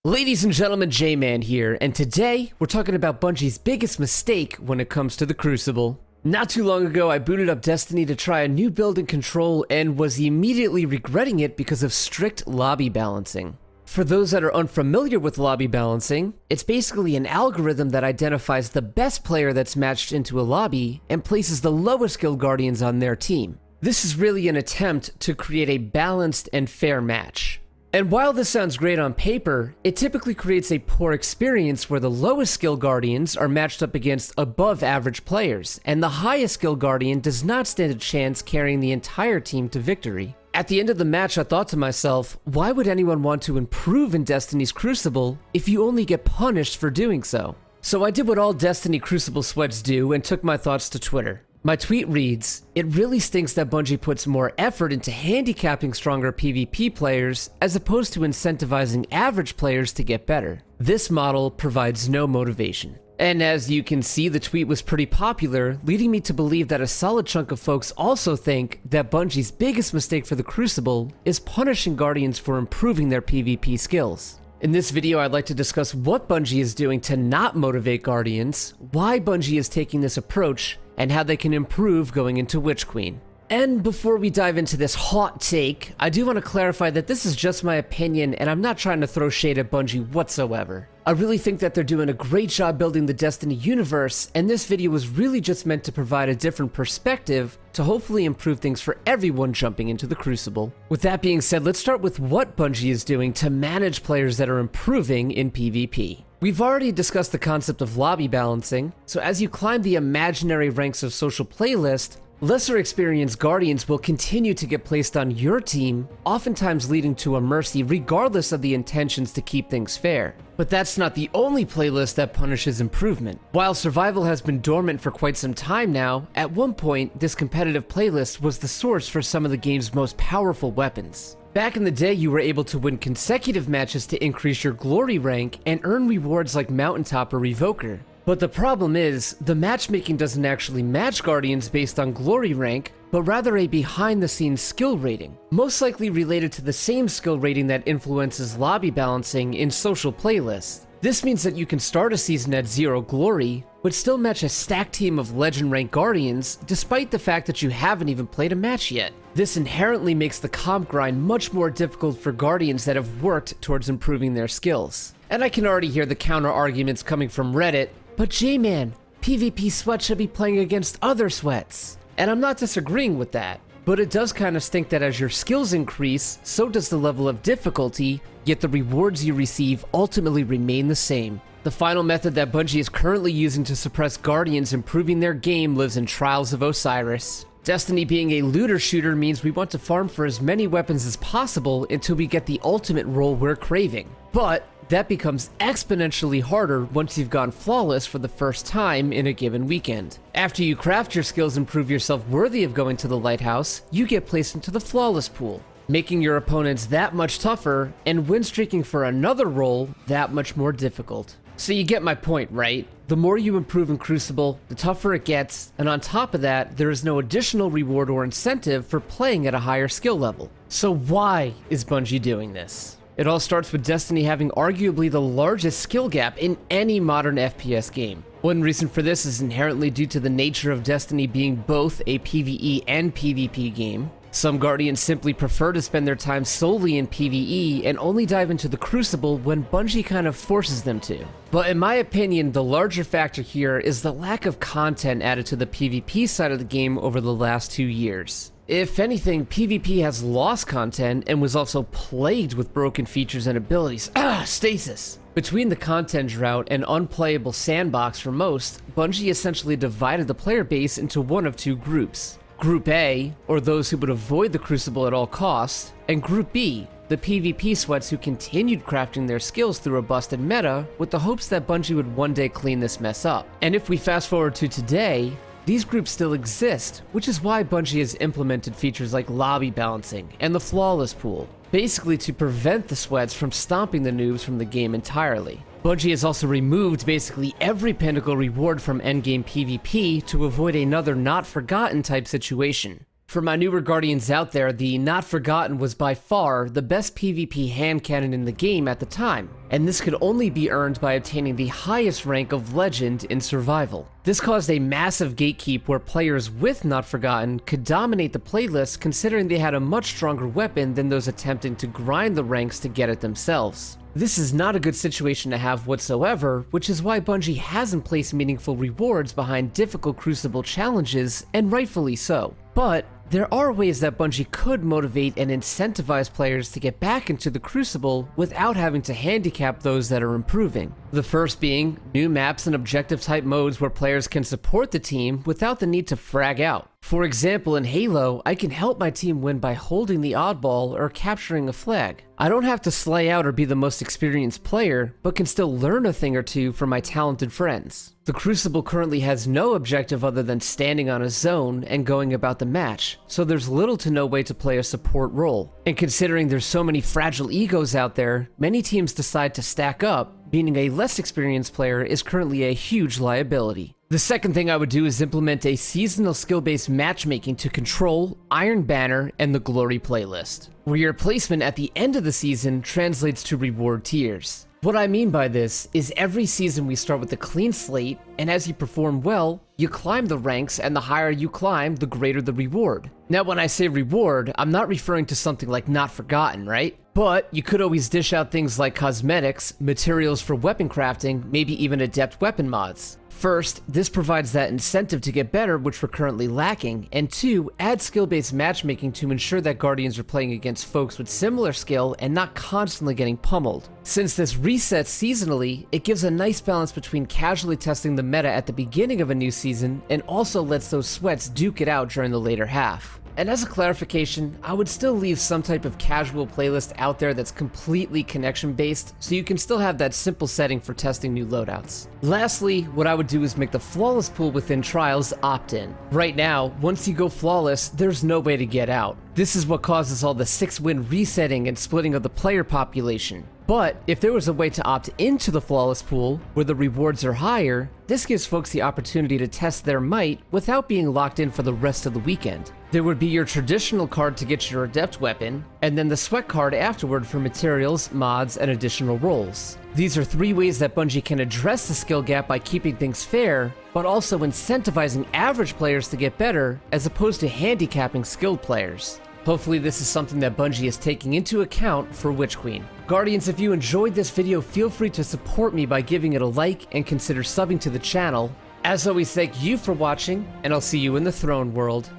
Ladies and gentlemen, J-Man here, and today we're talking about Bungie's biggest mistake when it comes to the Crucible. Not too long ago, I booted up Destiny to try a new build and control and was immediately regretting it because of strict lobby balancing. For those that are unfamiliar with lobby balancing, it's basically an algorithm that identifies the best player that's matched into a lobby and places the lowest guild guardians on their team. This is really an attempt to create a balanced and fair match. And while this sounds great on paper, it typically creates a poor experience where the lowest skill guardians are matched up against above average players, and the highest skill guardian does not stand a chance carrying the entire team to victory. At the end of the match, I thought to myself, why would anyone want to improve in Destiny's Crucible if you only get punished for doing so? So I did what all Destiny Crucible sweats do and took my thoughts to Twitter. My tweet reads, "It really stinks that Bungie puts more effort into handicapping stronger PvP players as opposed to incentivizing average players to get better. This model provides no motivation." And as you can see, the tweet was pretty popular, leading me to believe that a solid chunk of folks also think that Bungie's biggest mistake for the Crucible is punishing Guardians for improving their PvP skills. In this video, I'd like to discuss what Bungie is doing to not motivate Guardians, why Bungie is taking this approach, and how they can improve going into Witch Queen. And before we dive into this hot take, I do want to clarify that this is just my opinion and I'm not trying to throw shade at Bungie whatsoever. I really think that they're doing a great job building the Destiny universe, and this video was really just meant to provide a different perspective to hopefully improve things for everyone jumping into the Crucible. With that being said, let's start with what Bungie is doing to manage players that are improving in PvP. We've already discussed the concept of lobby balancing, so as you climb the imaginary ranks of social playlist, lesser experienced Guardians will continue to get placed on your team, oftentimes leading to a mercy regardless of the intentions to keep things fair. But that's not the only playlist that punishes improvement. While survival has been dormant for quite some time now, at one point this competitive playlist was the source for some of the game's most powerful weapons. Back in the day, you were able to win consecutive matches to increase your glory rank and earn rewards like Mountaintop or Revoker. But the problem is, the matchmaking doesn't actually match Guardians based on glory rank, but rather a behind-the-scenes skill rating, most likely related to the same skill rating that influences lobby balancing in social playlists. This means that you can start a season at 0 glory, but still match a stacked team of legend rank Guardians, despite the fact that you haven't even played a match yet. This inherently makes the comp grind much more difficult for Guardians that have worked towards improving their skills. And I can already hear the counter arguments coming from Reddit, but J-Man, PvP sweats should be playing against other sweats. And I'm not disagreeing with that, but it does kind of stink that as your skills increase, so does the level of difficulty, yet the rewards you receive ultimately remain the same. The final method that Bungie is currently using to suppress Guardians improving their game lives in Trials of Osiris. Destiny being a looter shooter means we want to farm for as many weapons as possible until we get the ultimate role we're craving. But that becomes exponentially harder once you've gone flawless for the first time in a given weekend. After you craft your skills and prove yourself worthy of going to the lighthouse, you get placed into the flawless pool, making your opponents that much tougher and win streaking for another role that much more difficult. So you get my point, right? The more you improve in Crucible, the tougher it gets, and on top of that, there is no additional reward or incentive for playing at a higher skill level. So why is Bungie doing this? It all starts with Destiny having arguably the largest skill gap in any modern FPS game. One reason for this is inherently due to the nature of Destiny being both a PvE and PvP game. Some Guardians simply prefer to spend their time solely in PvE and only dive into the Crucible when Bungie kind of forces them to. But in my opinion, the larger factor here is the lack of content added to the PvP side of the game over the last 2 years. If anything, PvP has lost content and was also plagued with broken features and abilities. Stasis! Between the content drought and unplayable sandbox for most, Bungie essentially divided the player base into one of two groups. Group A, or those who would avoid the Crucible at all costs, and Group B, the PvP sweats who continued crafting their skills through a busted meta with the hopes that Bungie would one day clean this mess up. And if we fast forward to today, these groups still exist, which is why Bungie has implemented features like lobby balancing and the flawless pool, basically to prevent the sweats from stomping the noobs from the game entirely. Bungie has also removed basically every pinnacle reward from endgame PvP to avoid another not forgotten type situation. For my newer Guardians out there, the Not Forgotten was by far the best PvP hand cannon in the game at the time, and this could only be earned by obtaining the highest rank of Legend in Survival. This caused a massive gatekeep where players with Not Forgotten could dominate the playlist, considering they had a much stronger weapon than those attempting to grind the ranks to get it themselves. This is not a good situation to have whatsoever, which is why Bungie hasn't placed meaningful rewards behind difficult Crucible challenges, and rightfully so. But there are ways that Bungie could motivate and incentivize players to get back into the Crucible without having to handicap those that are improving. The first being new maps and objective type modes where players can support the team without the need to frag out. For example, in Halo, I can help my team win by holding the oddball or capturing a flag. I don't have to slay out or be the most experienced player, but can still learn a thing or two from my talented friends. The Crucible currently has no objective other than standing on a zone and going about the match, so there's little to no way to play a support role. And considering there's so many fragile egos out there, many teams decide to stack up, meaning a less experienced player is currently a huge liability. The second thing I would do is implement a seasonal skill-based matchmaking to Control, Iron Banner, and the Glory playlist, where your placement at the end of the season translates to reward tiers. What I mean by this is every season we start with a clean slate, and as you perform well, you climb the ranks, and the higher you climb, the greater the reward. Now when I say reward, I'm not referring to something like Not Forgotten, right? But you could always dish out things like cosmetics, materials for weapon crafting, maybe even adept weapon mods. First, this provides that incentive to get better, which we're currently lacking, and two, add skill-based matchmaking to ensure that Guardians are playing against folks with similar skill and not constantly getting pummeled. Since this resets seasonally, it gives a nice balance between casually testing the meta at the beginning of a new season and also lets those sweats duke it out during the later half. And as a clarification, I would still leave some type of casual playlist out there that's completely connection-based, so you can still have that simple setting for testing new loadouts. Lastly, what I would do is make the Flawless pool within Trials opt-in. Right now, once you go Flawless, there's no way to get out. This is what causes all the 6-win resetting and splitting of the player population. But if there was a way to opt into the Flawless pool, where the rewards are higher, this gives folks the opportunity to test their might without being locked in for the rest of the weekend. There would be your traditional card to get your adept weapon, and then the sweat card afterward for materials, mods, and additional roles. These are 3 ways that Bungie can address the skill gap by keeping things fair, but also incentivizing average players to get better, as opposed to handicapping skilled players. Hopefully this is something that Bungie is taking into account for Witch Queen. Guardians, if you enjoyed this video, feel free to support me by giving it a like and consider subbing to the channel. As always, thank you for watching, and I'll see you in the throne world.